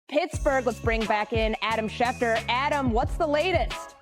Pittsburgh. Let's bring back in Adam Schefter. Adam, what's the latest?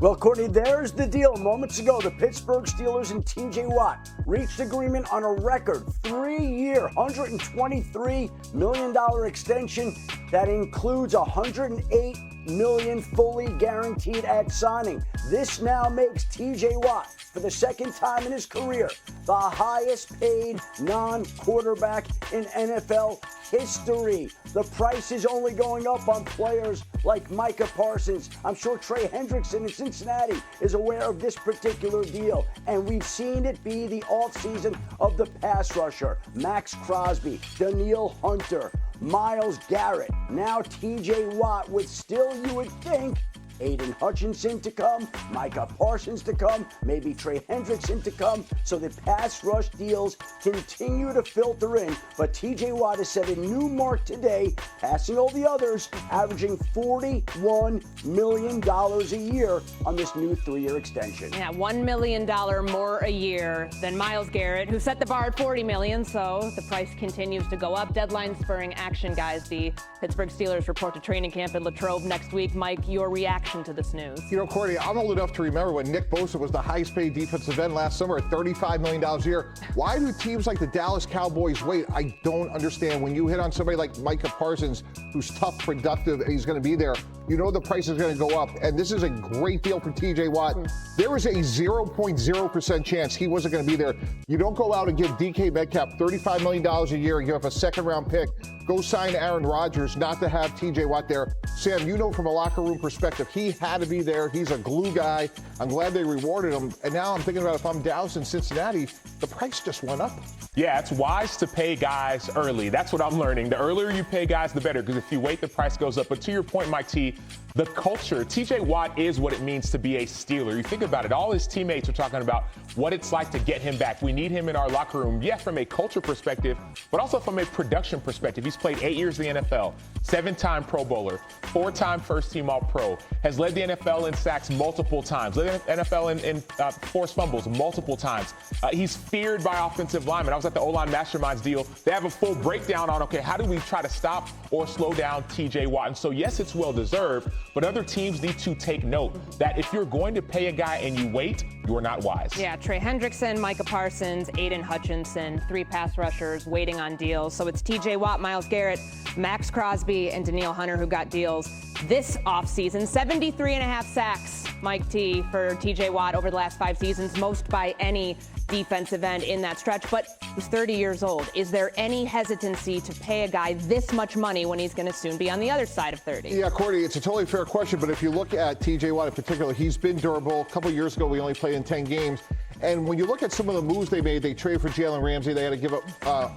Well, Courtney, there's the deal. Moments ago, the Pittsburgh Steelers and T.J. Watt reached agreement on a record 3-year, $123 million extension that includes $108 million fully guaranteed at signing. This now makes T.J. Watt, for the second time in his career, the highest paid non-quarterback in NFL history. The price is only going up on players like Micah Parsons. I'm sure Trey Hendrickson in Cincinnati is aware of this particular deal. And we've seen it be the off-season of the pass rusher. Max Crosby, Danielle Hunter, Myles Garrett, now T.J. Watt, with still, you would think, Aiden Hutchinson to come, Micah Parsons to come, maybe Trey Hendrickson to come. So the pass rush deals continue to filter in. But T.J. Watt has set a new mark today, passing all the others, averaging $41 million a year on this new 3-year extension. Yeah, $1 million more a year than Myles Garrett, who set the bar at $40 million. So the price continues to go up. Deadline spurring action, guys. The Pittsburgh Steelers report to training camp in Latrobe next week. Mike, your reaction to this news? You know, Courtney, I'm old enough to remember when Nick Bosa was the highest paid defensive end last summer at $35 million a year. Why do teams like the Dallas Cowboys wait? I don't understand. When you hit on somebody like Micah Parsons, who's tough, productive, and he's going to be there, you know the price is going to go up. And this is a great deal for T.J. Watt. There was a 0.0% chance he wasn't going to be there. You don't go out and give DK Metcalf $35 million a year and give up a second-round pick. Go sign Aaron Rodgers not to have T.J. Watt there. Sam, you know from a locker room perspective, he had to be there. He's a glue guy. I'm glad they rewarded him. And now I'm thinking about if I'm Dallas and Cincinnati, the price just went up. Yeah, it's wise to pay guys early. That's what I'm learning. The earlier you pay guys, the better, because if you wait, the price goes up. But to your point, Mike T, the culture, T.J. Watt is what it means to be a Steeler. You think about it, all his teammates are talking about what it's like to get him back. We need him in our locker room, yes, from a culture perspective, but also from a production perspective. He's played 8 years in the NFL, 7-time Pro Bowler, 4-time first-team All-Pro, has led the NFL in sacks multiple times, led the NFL in forced fumbles multiple times. He's feared by offensive linemen. I was at the O-line Masterminds deal. They have a full breakdown on, okay, how do we try to stop or slow down T.J. Watt? And so, yes, it's well-deserved, but other teams need to take note that if you're going to pay a guy and you wait, you're not wise. Yeah, Trey Hendrickson, Micah Parsons, Aiden Hutchinson, 3 pass rushers waiting on deals. So it's T.J. Watt, Myles Garrett, Max Crosby, and Danielle Hunter who got deals this offseason. 73.5 sacks, Mike T, for T.J. Watt over the last 5 seasons, most by any defensive end in that stretch, but he's 30 years old. Is there any hesitancy to pay a guy this much money when he's going to soon be on the other side of 30? Yeah, Courtney, it's a totally fair question, but if you look at T.J. Watt in particular, he's been durable. A couple of years ago, we only played in 10 games. And when you look at some of the moves they made, they traded for Jalen Ramsey. They had to give up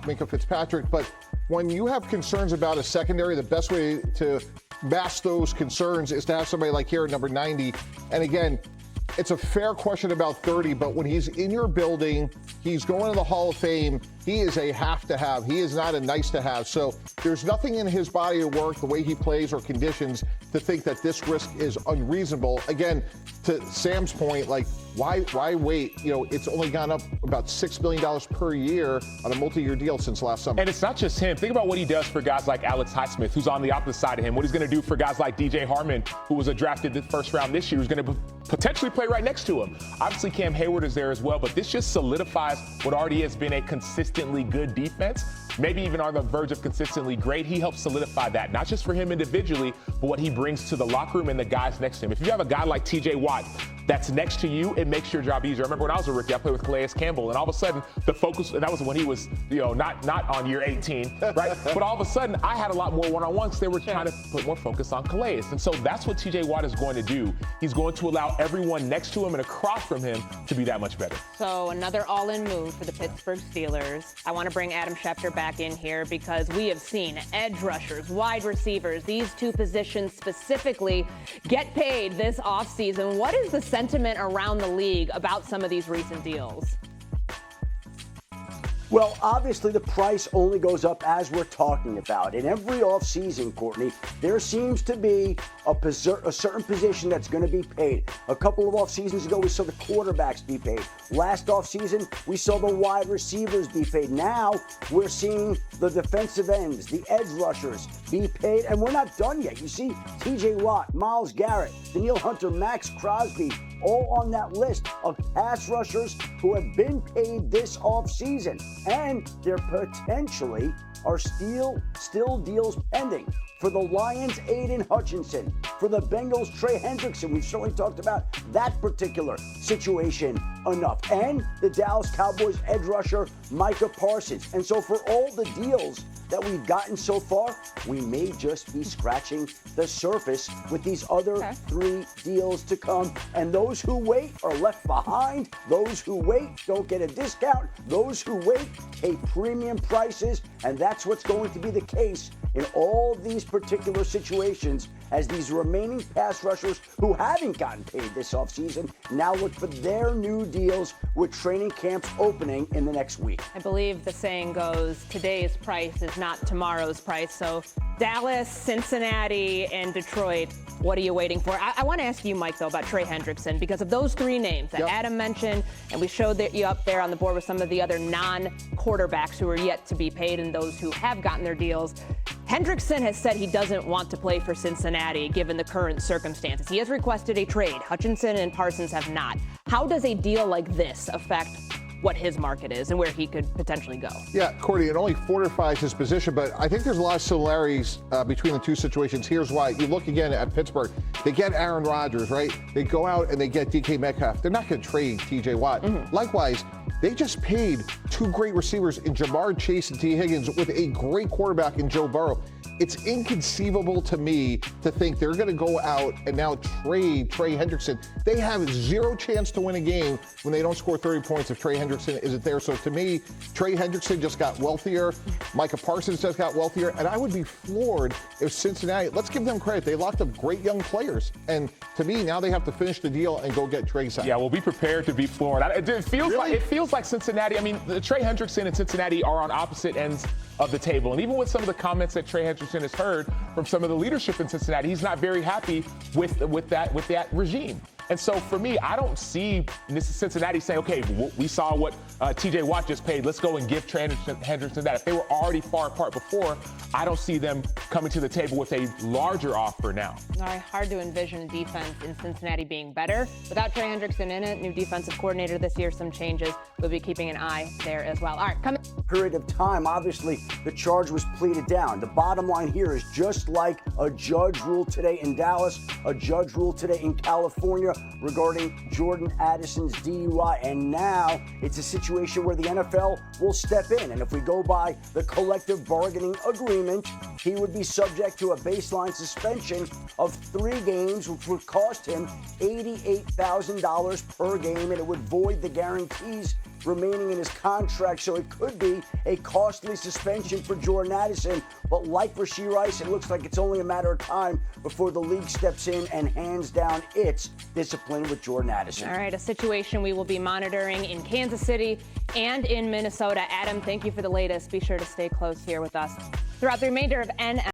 Minkah Fitzpatrick. But when you have concerns about a secondary, the best way to mask those concerns is to have somebody like here at number 90. And again, it's a fair question about 30, but when he's in your building, he's going to the Hall of Fame. He is a have to have. He is not a nice to have. So there's nothing in his body of work, the way he plays or conditions, to think that this risk is unreasonable. Again, to Sam's point, like, why wait? You know, it's only gone up about $6 million per year on a multi-year deal since last summer. And it's not just him. Think about what he does for guys like Alex Highsmith, who's on the opposite side of him. What he's going to do for guys like DJ Harmon, who was drafted the first round this year, who's going to potentially play right next to him. Obviously, Cam Hayward is there as well, but this just solidifies what already has been a consistently good defense, maybe even on the verge of consistently great. He helps solidify that, not just for him individually, but what he brings to the locker room and the guys next to him. If you have a guy like TJ Watt that's next to you, it makes your job easier. I remember when I was a rookie, I played with Calais Campbell, and all of a sudden the focus, and that was when he was, you know, not on year 18, right? But all of a sudden I had a lot more one-on-ones. They were trying to put more focus on Calais. And so that's what TJ Watt is going to do. He's going to allow everyone next to him and across from him to be that much better. So another all-in move for the Pittsburgh Steelers. I want to bring Adam Schefter back in here because we have seen edge rushers, wide receivers, these two positions specifically get paid this offseason. What is the sentiment around the league about some of these recent deals? Well, obviously the price only goes up as we're talking about. In every offseason, Courtney, there seems to be a certain position that's going to be paid. A couple of off seasons ago, we saw the quarterbacks be paid. Last offseason, we saw the wide receivers be paid. Now we're seeing the defensive ends, the edge rushers be paid, and we're not done yet. You see TJ Watt, Myles Garrett, Danielle Hunter, Max Crosby, all on that list of pass rushers who have been paid this offseason. And there potentially are still deals pending. For the Lions, Aiden Hutchinson. For the Bengals, Trey Hendrickson. We've certainly talked about that particular situation enough. And the Dallas Cowboys edge rusher, Micah Parsons. And so for all the deals that we've gotten so far, we may just be scratching the surface with these other 3 deals to come. And those who wait are left behind. Those who wait don't get a discount. Those who wait pay premium prices. And that's what's going to be the case in all these particular situations as these remaining pass rushers who haven't gotten paid this offseason now look for their new deals with training camps opening in the next week. I believe the saying goes, today's price is not tomorrow's price. So Dallas, Cincinnati, and Detroit, what are you waiting for? I want to ask you, Mike, though, about Trey Hendrickson, because of those 3 names that Adam mentioned, and we showed that you up there on the board with some of the other non-quarterbacks who are yet to be paid and those who have gotten their deals. Hendrickson has said he doesn't want to play for Cincinnati given the current circumstances. He has requested a trade. Hutchinson and Parsons have not. How does a deal like this affect what his market is and where he could potentially go? Yeah, Courtney, it only fortifies his position, but I think there's a lot of similarities between the 2 situations. Here's why. You look again at Pittsburgh. They get Aaron Rodgers, right? They go out and they get DK Metcalf. They're not going to trade TJ Watt. Likewise, they just paid 2 great receivers in Jamar Chase and T. Higgins with a great quarterback in Joe Burrow. It's inconceivable to me to think they're going to go out and now trade Trey Hendrickson. They have 0 chance to win a game when they don't score 30 points if Trey Hendrickson isn't there. So to me, Trey Hendrickson just got wealthier. Micah Parsons just got wealthier. And I would be floored if Cincinnati, let's give them credit. They locked up great young players. And to me, now they have to finish the deal and go get Trey signed. Yeah, we'll be prepared to be floored. It feels like Cincinnati. I mean, Trey Hendrickson and Cincinnati are on opposite ends of the table. And even with some of the comments that Trey Hendrickson has heard from some of the leadership in Cincinnati, he's not very happy with that regime. And so for me, I don't see Cincinnati saying, okay, we saw what TJ Watt just paid. Let's go and give Trey Hendrickson that. If they were already far apart before, I don't see them coming to the table with a larger offer now. All right, hard to envision defense in Cincinnati being better. Without Trey Hendrickson in it, new defensive coordinator this year, some changes. We'll be keeping an eye there as well. All right, coming. Period of time, obviously, the charge was pleaded down. The bottom line here is just like a judge ruled today in Dallas, a judge ruled today in California regarding Jordan Addison's DUI. And now it's a situation where the NFL will step in. And if we go by the collective bargaining agreement, he would be subject to a baseline suspension of 3 games, which would cost him $88,000 per game, and it would void the guarantees remaining in his contract. So it could be a costly suspension for Jordan Addison. But like Rashee Rice, it looks like it's only a matter of time before the league steps in and hands down its discipline with Jordan Addison. All right, a situation we will be monitoring in Kansas City and in Minnesota. Adam, thank you for the latest. Be sure to stay close here with us throughout the remainder of